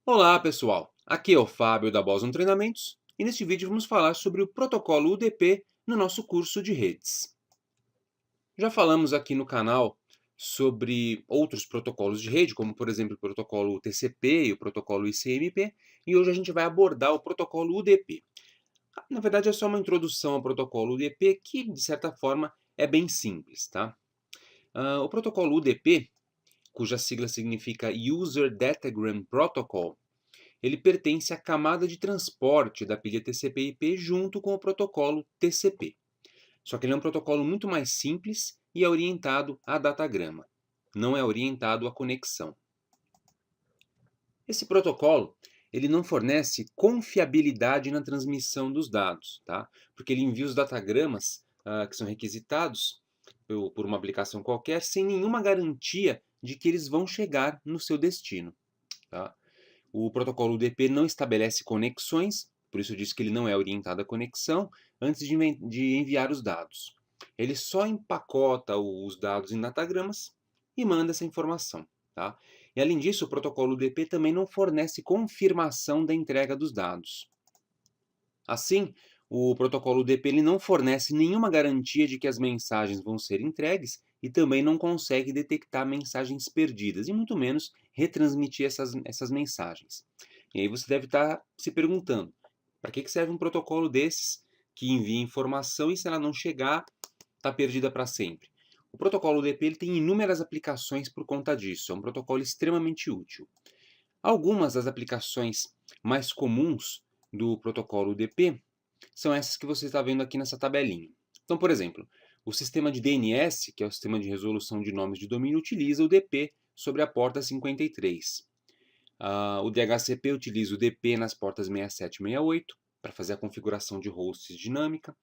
Olá, pessoal! Aqui é o Fábio da Boson Treinamentos e neste vídeo vamos falar sobre o protocolo UDP no nosso curso de redes. Já falamos aqui no canal sobre outros protocolos de rede, como por exemplo o protocolo TCP e o protocolo ICMP, e hoje a gente vai abordar o protocolo UDP. Na verdade é só uma introdução ao protocolo UDP que, de certa forma, é bem simples, tá? O protocolo UDP, cuja sigla significa User Datagram Protocol, ele pertence à camada de transporte da pilha TCP/IP junto com o protocolo TCP. Só que ele é um protocolo muito mais simples e é orientado a datagrama, não é orientado à conexão. Esse protocolo ele não fornece confiabilidade na transmissão dos dados, tá? Porque ele envia os datagramas que são requisitados por uma aplicação qualquer sem nenhuma garantia de que eles vão chegar no seu destino. Tá? O protocolo UDP não estabelece conexões, por isso eu disse que ele não é orientado à conexão, antes de enviar os dados. Ele só empacota os dados em datagramas e manda essa informação. Tá? E além disso, o protocolo UDP também não fornece confirmação da entrega dos dados. Assim, o protocolo UDP ele não fornece nenhuma garantia de que as mensagens vão ser entregues e também não consegue detectar mensagens perdidas, e muito menos retransmitir essas mensagens. E aí você deve estar se perguntando, para que serve um protocolo desses que envia informação e se ela não chegar, está perdida para sempre? O protocolo UDP ele tem inúmeras aplicações por conta disso, é um protocolo extremamente útil. Algumas das aplicações mais comuns do protocolo UDP são essas que você está vendo aqui nessa tabelinha. Então, por exemplo, o sistema de DNS, que é o sistema de resolução de nomes de domínio, utiliza o DP sobre a porta 53. O DHCP utiliza o DP nas portas 67 e 68 para fazer a configuração de hosts dinâmica.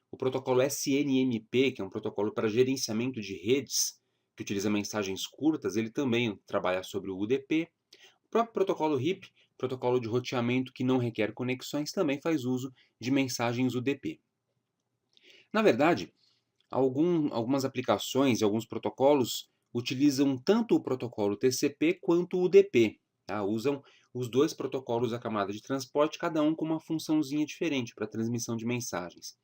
O protocolo SNMP, que é um protocolo para gerenciamento de redes, que utiliza mensagens curtas, ele também trabalha sobre o UDP. O próprio protocolo RIP, protocolo de roteamento que não requer conexões, também faz uso de mensagens UDP. Na verdade, algumas aplicações e alguns protocolos utilizam tanto o protocolo TCP quanto o UDP. Tá? Usam os dois protocolos da camada de transporte, cada um com uma funçãozinha diferente para transmissão de mensagens.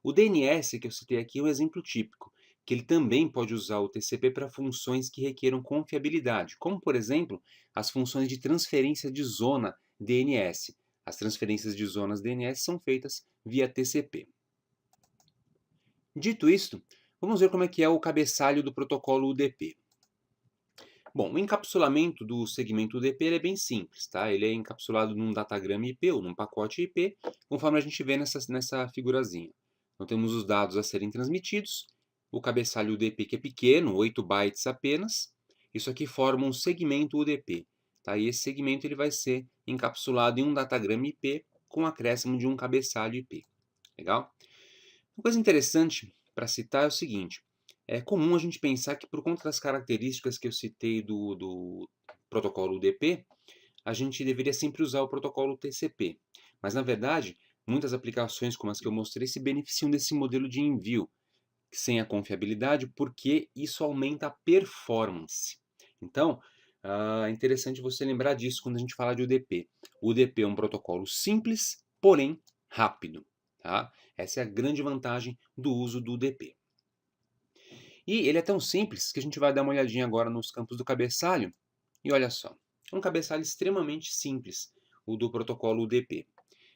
O DNS que eu citei aqui é um exemplo típico, que ele também pode usar o TCP para funções que requeram confiabilidade, como, por exemplo, as funções de transferência de zona DNS. As transferências de zonas DNS são feitas via TCP. Dito isto, vamos ver como é que é o cabeçalho do protocolo UDP. Bom, o encapsulamento do segmento UDP é bem simples, tá? Ele é encapsulado num datagrama IP ou num pacote IP, conforme a gente vê nessa figurazinha. Então temos os dados a serem transmitidos, o cabeçalho UDP que é pequeno, 8 bytes apenas. Isso aqui forma um segmento UDP, tá? E esse segmento ele vai ser encapsulado em um datagrama IP com acréscimo de um cabeçalho IP. Legal? Uma coisa interessante para citar é o seguinte: é comum a gente pensar que, por conta das características que eu citei do protocolo UDP, a gente deveria sempre usar o protocolo TCP. Mas, na verdade, muitas aplicações como as que eu mostrei se beneficiam desse modelo de envio, sem a confiabilidade, porque isso aumenta a performance. Então, é interessante você lembrar disso quando a gente fala de UDP. O UDP é um protocolo simples, porém rápido. Tá? Essa é a grande vantagem do uso do UDP. E ele é tão simples que a gente vai dar uma olhadinha agora nos campos do cabeçalho. E olha só, é um cabeçalho extremamente simples, o do protocolo UDP.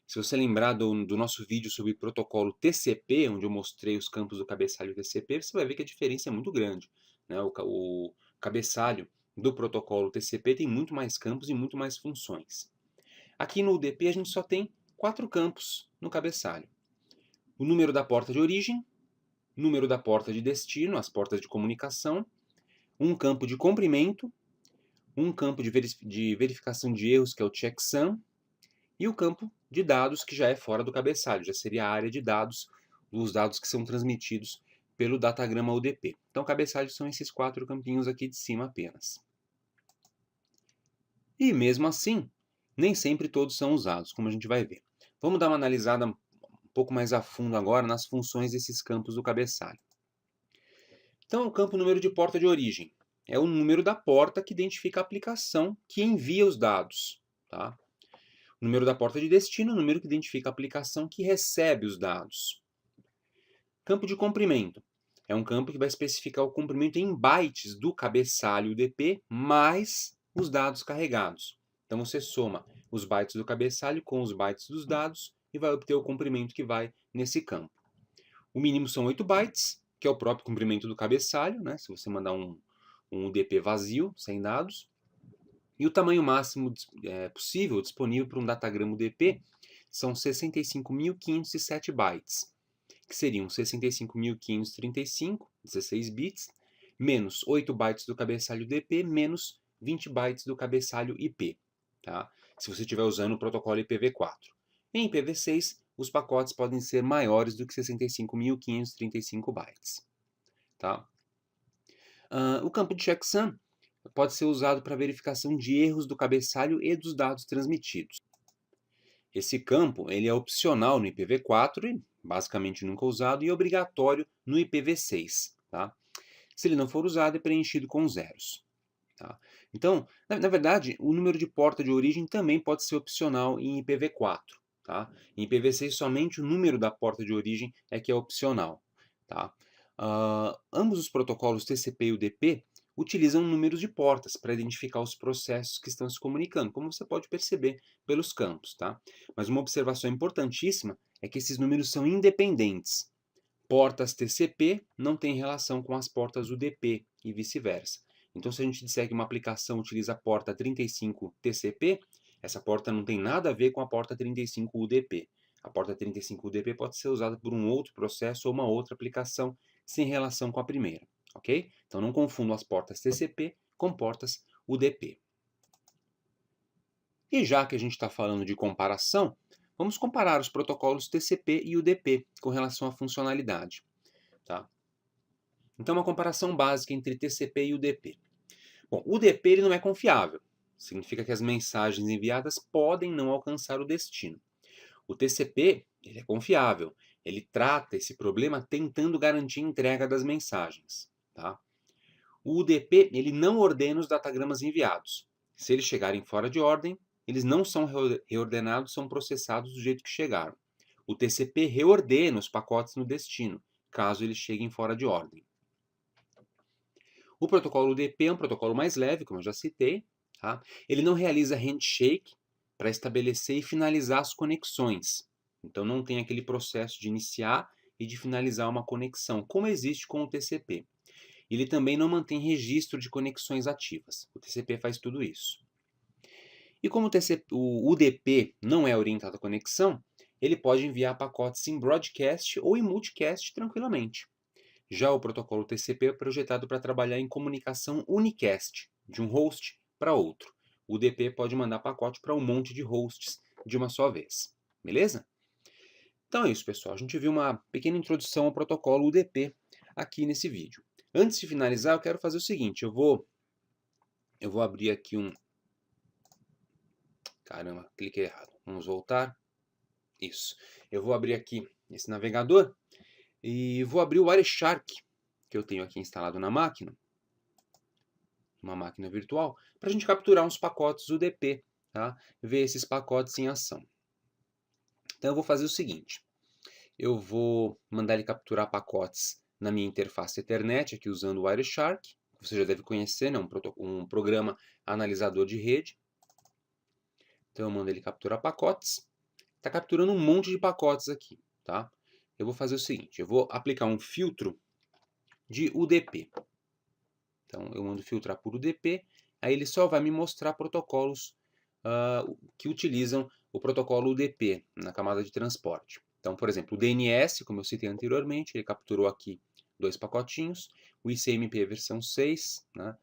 Se você lembrar do nosso vídeo sobre protocolo TCP, onde eu mostrei os campos do cabeçalho TCP, você vai ver que a diferença é muito grande. Né? O cabeçalho do protocolo TCP tem muito mais campos e muito mais funções. Aqui no UDP a gente só tem 4 campos no cabeçalho. O número da porta de origem, número da porta de destino, as portas de comunicação, um campo de comprimento, um campo de verificação de erros, que é o checksum, e o campo de dados, que já é fora do cabeçalho, já seria a área de dados, os dados que são transmitidos pelo datagrama UDP. Então, cabeçalho são esses 4 campinhos aqui de cima apenas. E mesmo assim, nem sempre todos são usados, como a gente vai ver. Vamos dar uma analisada um pouco mais a fundo agora nas funções desses campos do cabeçalho. Então, o campo número de porta de origem é o número da porta que identifica a aplicação que envia os dados. tá? O número da porta de destino é o número que identifica a aplicação que recebe os dados. Campo de comprimento. É um campo que vai especificar o comprimento em bytes do cabeçalho UDP mais os dados carregados. Então você soma os bytes do cabeçalho com os bytes dos dados e vai obter o comprimento que vai nesse campo. O mínimo são 8 bytes, que é o próprio comprimento do cabeçalho, né? Se você mandar um UDP vazio, sem dados. E o tamanho máximo possível, disponível para um datagrama UDP, são 65.507 bytes, que seriam 65.535, 16 bits, menos 8 bytes do cabeçalho UDP, menos 20 bytes do cabeçalho IP, tá? Se você estiver usando o protocolo IPv4. Em IPv6, os pacotes podem ser maiores do que 65.535 bytes, tá? O campo de checksum pode ser usado para verificação de erros do cabeçalho e dos dados transmitidos. Esse campo ele é opcional no IPv4 e basicamente nunca usado e obrigatório no IPv6. Tá? Se ele não for usado, é preenchido com zeros. Tá? Então, na verdade, o número de porta de origem também pode ser opcional em IPv4. Tá? Em IPv6, somente o número da porta de origem é que é opcional. Tá? Ambos os protocolos TCP e UDP utilizam números de portas para identificar os processos que estão se comunicando, como você pode perceber pelos campos. Tá? Mas uma observação importantíssima é que esses números são independentes. Portas TCP não têm relação com as portas UDP e vice-versa. Então, se a gente disser que uma aplicação utiliza a porta 35 TCP, essa porta não tem nada a ver com a porta 35 UDP. A porta 35 UDP pode ser usada por um outro processo ou uma outra aplicação sem relação com a primeira, ok? Então, não confundam as portas TCP com portas UDP. E já que a gente está falando de comparação, vamos comparar os protocolos TCP e UDP com relação à funcionalidade. Tá? Então, uma comparação básica entre TCP e UDP. Bom, o UDP ele não é confiável. Significa que as mensagens enviadas podem não alcançar o destino. O TCP ele é confiável. Ele trata esse problema tentando garantir a entrega das mensagens. Tá? O UDP ele não ordena os datagramas enviados. Se eles chegarem fora de ordem, eles não são reordenados, são processados do jeito que chegaram. O TCP reordena os pacotes no destino, caso eles cheguem fora de ordem. O protocolo UDP é um protocolo mais leve, como eu já citei. Tá? Ele não realiza handshake para estabelecer e finalizar as conexões. Então não tem aquele processo de iniciar e de finalizar uma conexão, como existe com o TCP. Ele também não mantém registro de conexões ativas. O TCP faz tudo isso. E como o UDP não é orientado à conexão, ele pode enviar pacotes em broadcast ou em multicast tranquilamente. Já o protocolo TCP é projetado para trabalhar em comunicação unicast, de um host para outro. O UDP pode mandar pacote para um monte de hosts de uma só vez. Beleza? Então é isso, pessoal. A gente viu uma pequena introdução ao protocolo UDP aqui nesse vídeo. Antes de finalizar, eu quero fazer o seguinte. Eu vou abrir aqui um... Caramba, cliquei errado. Vamos voltar. Isso. Eu vou abrir aqui esse navegador e vou abrir o Wireshark, que eu tenho aqui instalado na máquina, uma máquina virtual, para a gente capturar uns pacotes UDP, tá? Ver esses pacotes em ação. Então eu vou fazer o seguinte, eu vou mandar ele capturar pacotes na minha interface Ethernet, aqui usando o Wireshark, que você já deve conhecer, né? Um programa analisador de rede. Então eu mando ele capturar pacotes. Está capturando um monte de pacotes aqui, tá? Eu vou fazer o seguinte, eu vou aplicar um filtro de UDP. Então, eu mando filtrar por UDP, aí ele só vai me mostrar protocolos que utilizam o protocolo UDP na camada de transporte. Então, por exemplo, o DNS, como eu citei anteriormente, ele capturou aqui 2 pacotinhos, o ICMP versão 6, né,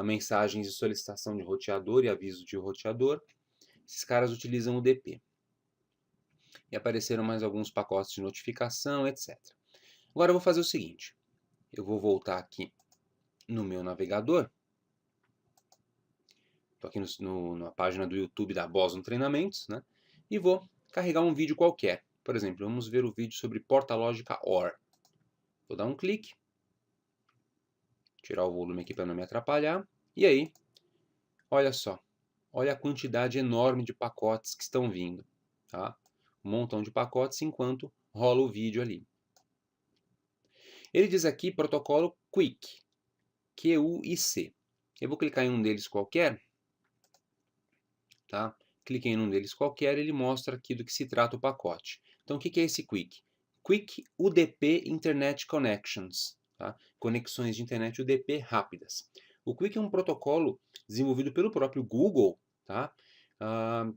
mensagens de solicitação de roteador e aviso de roteador, esses caras utilizam o UDP. E apareceram mais alguns pacotes de notificação, etc. Agora eu vou fazer o seguinte, eu vou voltar aqui no meu navegador. Estou aqui na página do YouTube da Boson Treinamentos, né? E vou carregar um vídeo qualquer. Por exemplo, vamos ver o vídeo sobre porta lógica OR. Vou dar um clique. Tirar o volume aqui para não me atrapalhar. E aí, olha só. Olha a quantidade enorme de pacotes que estão vindo, tá? Um montão de pacotes enquanto rola o vídeo ali. Ele diz aqui protocolo QUIC, Q-U-I-C. Eu vou clicar em um deles qualquer, tá? Cliquei em um deles qualquer, ele mostra aqui do que se trata o pacote. Então, o que é esse QUIC? QUIC UDP Internet Connections, tá? Conexões de internet UDP rápidas. O QUIC é um protocolo desenvolvido pelo próprio Google, tá?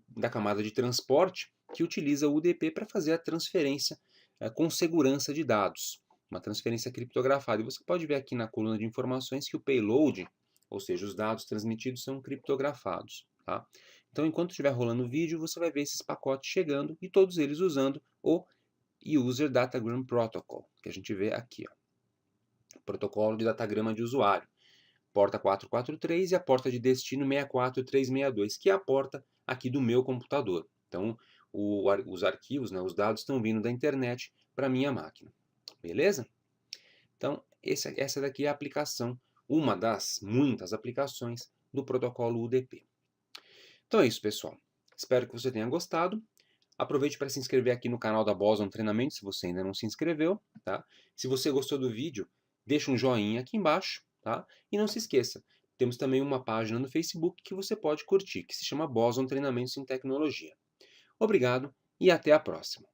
Da camada de transporte, que utiliza o UDP para fazer a transferência com segurança de dados, uma transferência criptografada. E você pode ver aqui na coluna de informações que o payload, ou seja, os dados transmitidos, são criptografados, tá? Então, enquanto estiver rolando o vídeo, você vai ver esses pacotes chegando e todos eles usando o User Datagram Protocol, que a gente vê aqui, ó. Protocolo de datagrama de usuário. Porta 443 e a porta de destino 64362, que é a porta aqui do meu computador. Então, os arquivos, né, os dados estão vindo da internet para a minha máquina. Beleza? Então, essa daqui é a aplicação, uma das muitas aplicações do protocolo UDP. Então é isso, pessoal. Espero que você tenha gostado. Aproveite para se inscrever aqui no canal da Boson Treinamento, se você ainda não se inscreveu, tá? Se você gostou do vídeo, deixa um joinha aqui embaixo, tá? E não se esqueça, temos também uma página no Facebook que você pode curtir, que se chama Boson Treinamentos em Tecnologia. Obrigado e até a próxima.